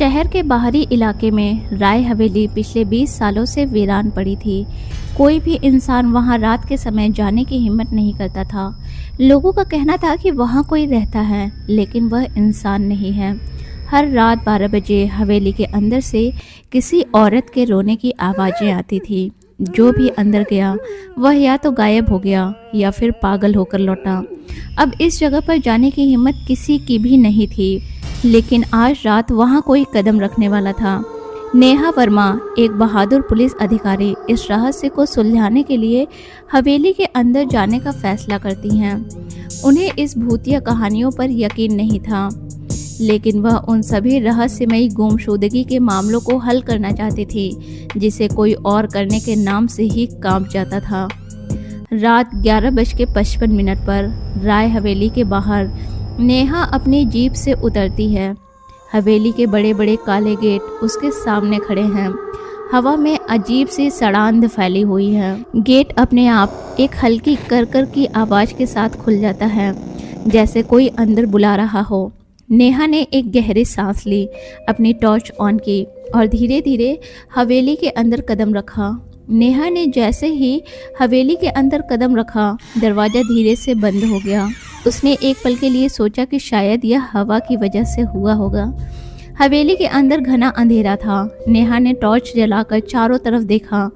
शहर के बाहरी इलाके में राय हवेली पिछले 20 सालों से वीरान पड़ी थी। कोई भी इंसान वहां रात के समय जाने की हिम्मत नहीं करता था। लोगों का कहना था कि वहां कोई रहता है, लेकिन वह इंसान नहीं है। हर रात 12 बजे हवेली के अंदर से किसी औरत के रोने की आवाज़ें आती थी। जो भी अंदर गया वह या तो गायब हो गया या फिर पागल होकर लौटा। अब इस जगह पर जाने की हिम्मत किसी की भी नहीं थी, लेकिन आज रात वहां कोई कदम रखने वाला था। नेहा वर्मा, एक बहादुर पुलिस अधिकारी, इस रहस्य को सुलझाने के लिए हवेली के अंदर जाने का फैसला करती हैं। उन्हें इस भूतिया कहानियों पर यकीन नहीं था, लेकिन वह उन सभी रहस्यमयी गुमशुदगी के मामलों को हल करना चाहती थी जिसे कोई और करने के नाम से ही कांप जाता था। रात 11:55 पर राय हवेली के बाहर नेहा अपनी जीप से उतरती है। हवेली के बड़े बड़े काले गेट उसके सामने खड़े हैं। हवा में अजीब सी सड़ांध फैली हुई है। गेट अपने आप एक हल्की कर की आवाज़ के साथ खुल जाता है, जैसे कोई अंदर बुला रहा हो। नेहा ने एक गहरी सांस ली, अपनी टॉर्च ऑन की और धीरे धीरे हवेली के अंदर कदम रखा। नेहा ने जैसे ही हवेली के अंदर कदम रखा, दरवाज़ा धीरे से बंद हो गया। उसने एक पल के लिए सोचा कि शायद यह हवा की वजह से हुआ होगा। हवेली के अंदर घना अंधेरा था। नेहा ने टॉर्च जलाकर चारों तरफ देखा।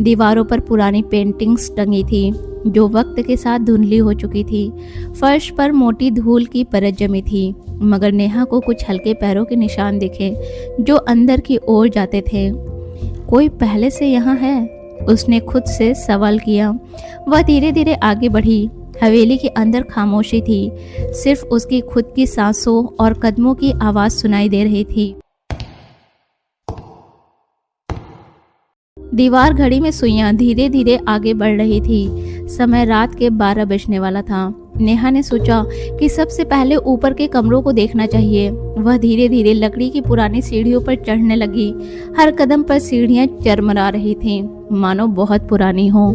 दीवारों पर पुरानी पेंटिंग्स टंगी थी जो वक्त के साथ धुंधली हो चुकी थी। फर्श पर मोटी धूल की परत जमी थी, मगर नेहा को कुछ हल्के पैरों के निशान दिखे जो अंदर की ओर जाते थे। कोई पहले से यहाँ है? उसने खुद से सवाल किया। वह धीरे धीरे आगे बढ़ी। हवेली के अंदर खामोशी थी, सिर्फ उसकी खुद की सांसों और कदमों की आवाज़ सुनाई दे रही थी। दीवार घड़ी में सुइयां धीरे धीरे आगे बढ़ रही थी। समय रात के 12 बजने वाला था। नेहा ने सोचा कि सबसे पहले ऊपर के कमरों को देखना चाहिए। वह धीरे धीरे लकड़ी की पुरानी सीढ़ियों पर चढ़ने लगी। हर कदम पर सीढ़ियां चरमरा रही थीं, मानो बहुत पुरानी हो।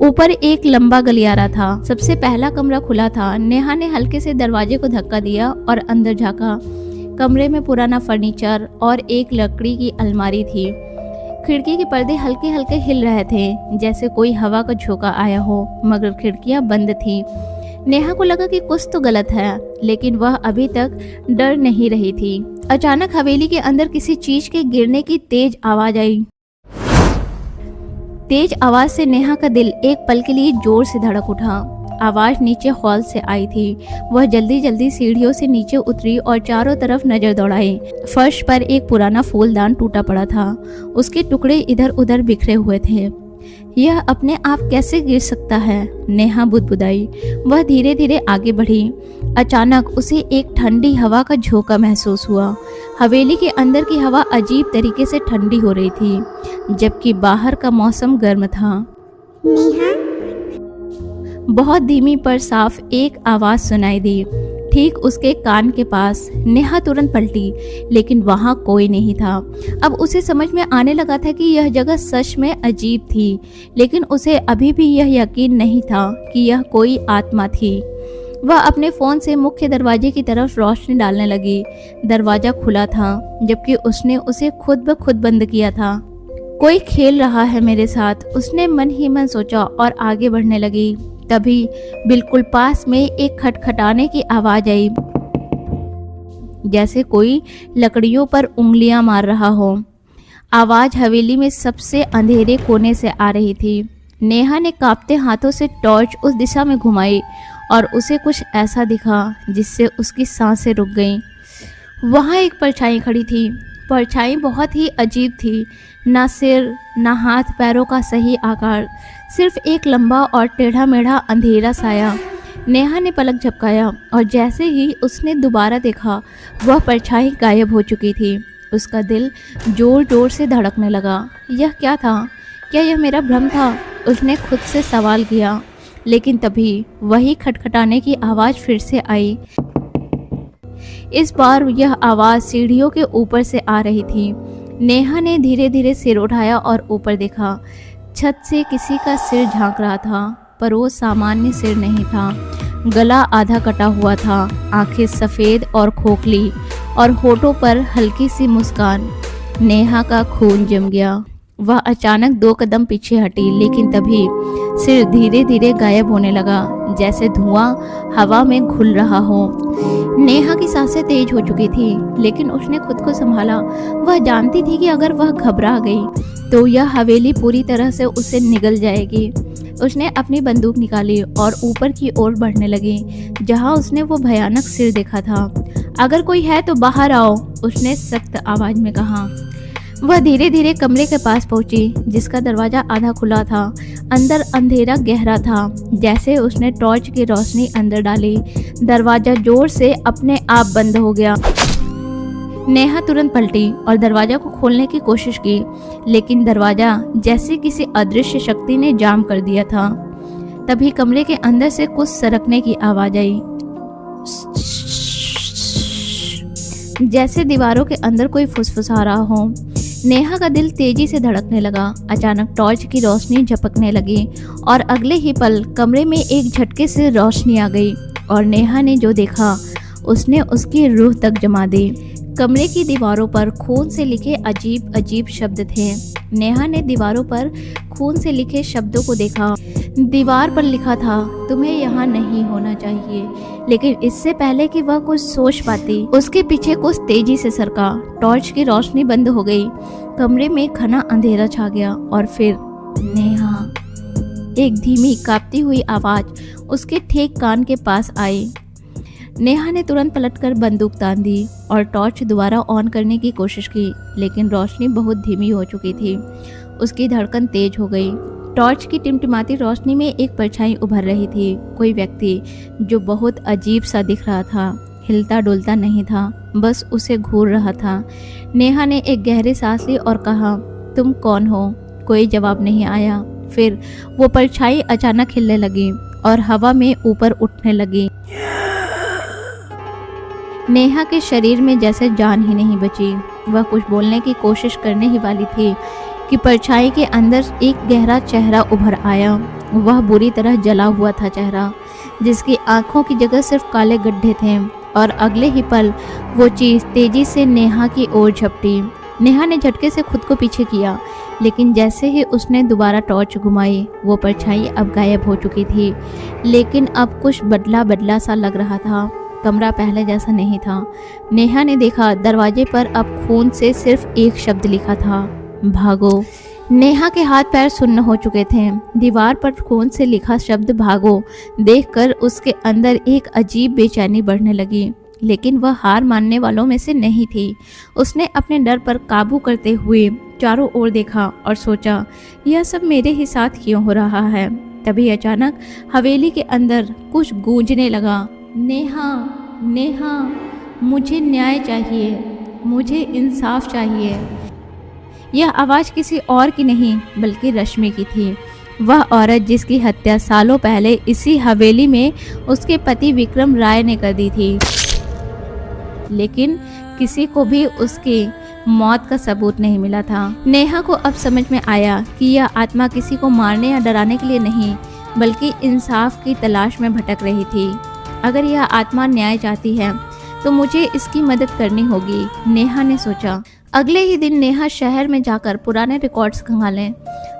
ऊपर एक लंबा गलियारा था। सबसे पहला कमरा खुला था। नेहा ने हल्के से दरवाजे को धक्का दिया और अंदर झांका। कमरे में पुराना फर्नीचर और एक लकड़ी की अलमारी थी। खिड़की के पर्दे हल्के हल्के हिल रहे थे, जैसे कोई हवा का झोंका आया हो, मगर खिड़कियां बंद थीं। नेहा को लगा कि कुछ तो गलत है, लेकिन वह अभी तक डर नहीं रही थी। अचानक हवेली के अंदर किसी चीज के गिरने की तेज आवाज आई। तेज आवाज से नेहा का दिल एक पल के लिए जोर से धड़क उठा। आवाज नीचे हॉल से आई थी। वह जल्दी जल्दी सीढ़ियों से नीचे उतरी और चारों तरफ नजर दौड़ाई। फर्श पर एक पुराना फूलदान टूटा पड़ा था। उसके टुकड़े इधर उधर बिखरे हुए थे। यह अपने आप कैसे गिर सकता है? नेहा बुदबुदाई। वह धीरे धीरे आगे बढ़ी। अचानक उसे एक ठंडी हवा का झोंका महसूस हुआ। हवेली के अंदर की हवा अजीब तरीके से ठंडी हो रही थी, जबकि बाहर का मौसम गर्म था। नेहा, बहुत धीमी पर साफ एक आवाज सुनाई दी, ठीक उसके कान के पास। नेहा तुरंत पलटी, लेकिन वहां कोई नहीं था। अब उसे समझ में आने लगा था कि यह जगह सच में अजीब थी, लेकिन उसे अभी भी यह यकीन नहीं था कि यह कोई आत्मा थी। वह अपने फोन से मुख्य दरवाजे की तरफ रोशनी डालने लगी। दरवाजा खुला था, जबकि उसने उसे खुद ब खुद बंद किया था। कोई खेल रहा है मेरे साथ, उसने मन ही मन सोचा और आगे बढ़ने लगी। तभी बिल्कुल पास में एक खटखटाने की आवाज आई, जैसे कोई लकड़ियों पर उंगलियां मार रहा हो। आवाज हवेली में सबसे अंधेरे कोने से आ रही थी। नेहा ने कांपते हाथों से टॉर्च उस दिशा में घुमाई और उसे कुछ ऐसा दिखा जिससे उसकी सांसें रुक गईं। वहाँ एक परछाई खड़ी थी। परछाई बहुत ही अजीब थी। ना सिर, ना हाथ पैरों का सही आकार, सिर्फ एक लंबा और टेढ़ा मेढ़ा अंधेरा साया। नेहा ने पलक झपकाया और जैसे ही उसने दोबारा देखा, वह परछाई गायब हो चुकी थी। उसका दिल जोर जोर से धड़कने लगा। यह क्या था? क्या यह मेरा भ्रम था? उसने खुद से सवाल किया। लेकिन तभी वही खटखटाने की आवाज़ फिर से आई। इस बार यह आवाज़ सीढ़ियों के ऊपर से आ रही थी। नेहा ने धीरे धीरे सिर उठाया और ऊपर देखा। छत से किसी का सिर झांक रहा था, पर वो सामान्य सिर नहीं था। गला आधा कटा हुआ था, आंखें सफ़ेद और खोखली और होठों पर हल्की सी मुस्कान। नेहा का खून जम गया। वह अचानक 2 कदम पीछे हटी, लेकिन तभी सिर धीरे धीरे गायब होने लगा, जैसे धुआं हवा में घुल रहा हो। नेहा की सांसें तेज हो चुकी थी, लेकिन उसने खुद को संभाला। वह जानती थी कि अगर वह घबरा गई तो यह हवेली पूरी तरह से उसे निगल जाएगी। उसने अपनी बंदूक निकाली और ऊपर की ओर बढ़ने लगी, जहां उसने वो भयानक सिर देखा था। अगर कोई है तो बाहर आओ, उसने सख्त आवाज में कहा। वह धीरे धीरे कमरे के पास पहुंची, जिसका दरवाजा आधा खुला था। अंदर अंधेरा गहरा था। जैसे उसने टॉर्च की रोशनी अंदर डाली, दरवाजा जोर से अपने आप बंद हो गया। नेहा तुरंत पलटी और दरवाजा को खोलने की कोशिश की, लेकिन दरवाजा जैसे किसी अदृश्य शक्ति ने जाम कर दिया था। तभी कमरे के अंदर से कुछ सरकने की आवाज आई, जैसे दीवारों के अंदर कोई फुसफुसा रहा हो। नेहा का दिल तेजी से धड़कने लगा। अचानक टॉर्च की रोशनी झपकने लगी और अगले ही पल कमरे में एक झटके से रोशनी आ गई और नेहा ने जो देखा उसने उसकी रूह तक जमा दी। कमरे की दीवारों पर खून से लिखे अजीब अजीब शब्द थे। नेहा ने दीवारों पर खून से लिखे शब्दों को देखा। दीवार पर लिखा था, तुम्हें यहाँ नहीं होना चाहिए। लेकिन इससे पहले कि वह कुछ सोच पाती, उसके पीछे कुछ तेजी से सरका। टॉर्च की रोशनी बंद हो गई। कमरे में घना अंधेरा छा गया और फिर नेहा, एक धीमी कांपती हुई आवाज उसके ठीक कान के पास आई। नेहा ने तुरंत पलटकर बंदूक तान दी और टॉर्च दोबारा ऑन करने की कोशिश की, लेकिन रोशनी बहुत धीमी हो चुकी थी। उसकी धड़कन तेज हो गई। टॉर्च की टिमटिमाती रोशनी में एक परछाई उभर रही थी। कोई व्यक्ति जो बहुत अजीब सा दिख रहा था, हिलता डुलता नहीं था, बस उसे घूर रहा था। नेहा ने एक गहरी सांस ली और कहा, तुम कौन हो? कोई जवाब नहीं आया। फिर वो परछाई अचानक हिलने लगी और हवा में ऊपर उठने लगी। नेहा के शरीर में जैसे जान ही नहीं बची। वह कुछ बोलने की कोशिश करने ही वाली थी कि परछाई के अंदर एक गहरा चेहरा उभर आया। वह बुरी तरह जला हुआ था चेहरा, जिसकी आंखों की जगह सिर्फ काले गड्ढे थे। और अगले ही पल वो चीज़ तेजी से नेहा की ओर झपटी। नेहा ने झटके से खुद को पीछे किया, लेकिन जैसे ही उसने दोबारा टॉर्च घुमाई, वो परछाई अब गायब हो चुकी थी। लेकिन अब कुछ बदला बदला सा लग रहा था। कमरा पहले जैसा नहीं था। नेहा ने देखा, दरवाजे पर अब खून से सिर्फ एक शब्द लिखा था, भागो। नेहा के हाथ पैर सुन्न हो चुके थे। दीवार पर खून से लिखा शब्द भागो देखकर उसके अंदर एक अजीब बेचैनी बढ़ने लगी, लेकिन वह हार मानने वालों में से नहीं थी। उसने अपने डर पर काबू करते हुए चारों ओर देखा और सोचा, यह सब मेरे ही साथ क्यों हो रहा है। तभी अचानक हवेली के अंदर कुछ गूंजने लगा, नेहा, नेहा, मुझे न्याय चाहिए, मुझे इंसाफ चाहिए। यह आवाज़ किसी और की नहीं बल्कि रश्मि की थी। वह औरत जिसकी हत्या सालों पहले इसी हवेली में उसके पति विक्रम राय ने कर दी थी, लेकिन किसी को भी उसकी मौत का सबूत नहीं मिला था। नेहा को अब समझ में आया कि यह आत्मा किसी को मारने या डराने के लिए नहीं, बल्कि इंसाफ की तलाश में भटक रही थी। अगर यह आत्मा न्याय चाहती है तो मुझे इसकी मदद करनी होगी, नेहा ने सोचा। अगले ही दिन नेहा शहर में जाकर पुराने रिकॉर्ड्स खंगाले।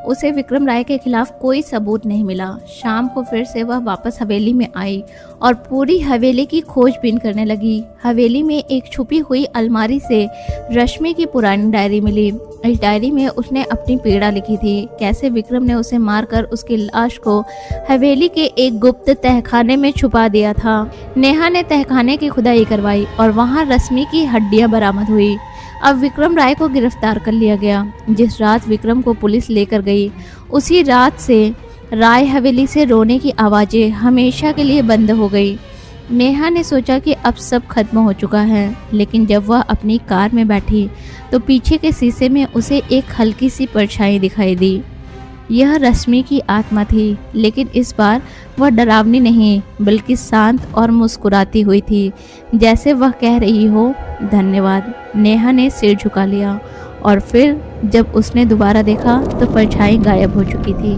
उसे विक्रम राय के खिलाफ कोई सबूत नहीं मिला। शाम को फिर से वह वापस हवेली में आई और पूरी हवेली की खोजबीन करने लगी। हवेली में एक छुपी हुई अलमारी से रश्मि की पुरानी डायरी मिली। इस डायरी में उसने अपनी पीड़ा लिखी थी, कैसे विक्रम ने उसे मारकर उसकी लाश को हवेली के एक गुप्त तहखाने में छुपा दिया था। नेहा ने तहखाने की खुदाई करवाई और वहाँ रश्मि की हड्डियां बरामद हुई। अब विक्रम राय को गिरफ्तार कर लिया गया। जिस रात विक्रम को पुलिस लेकर गई, उसी रात से राय हवेली से रोने की आवाज़ें हमेशा के लिए बंद हो गई। नेहा ने सोचा कि अब सब खत्म हो चुका है, लेकिन जब वह अपनी कार में बैठी तो पीछे के शीशे में उसे एक हल्की सी परछाई दिखाई दी। यह रश्मि की आत्मा थी, लेकिन इस बार वह डरावनी नहीं बल्कि शांत और मुस्कुराती हुई थी, जैसे वह कह रही हो, धन्यवाद। नेहा ने सिर झुका लिया और फिर जब उसने दोबारा देखा तो परछाई गायब हो चुकी थी।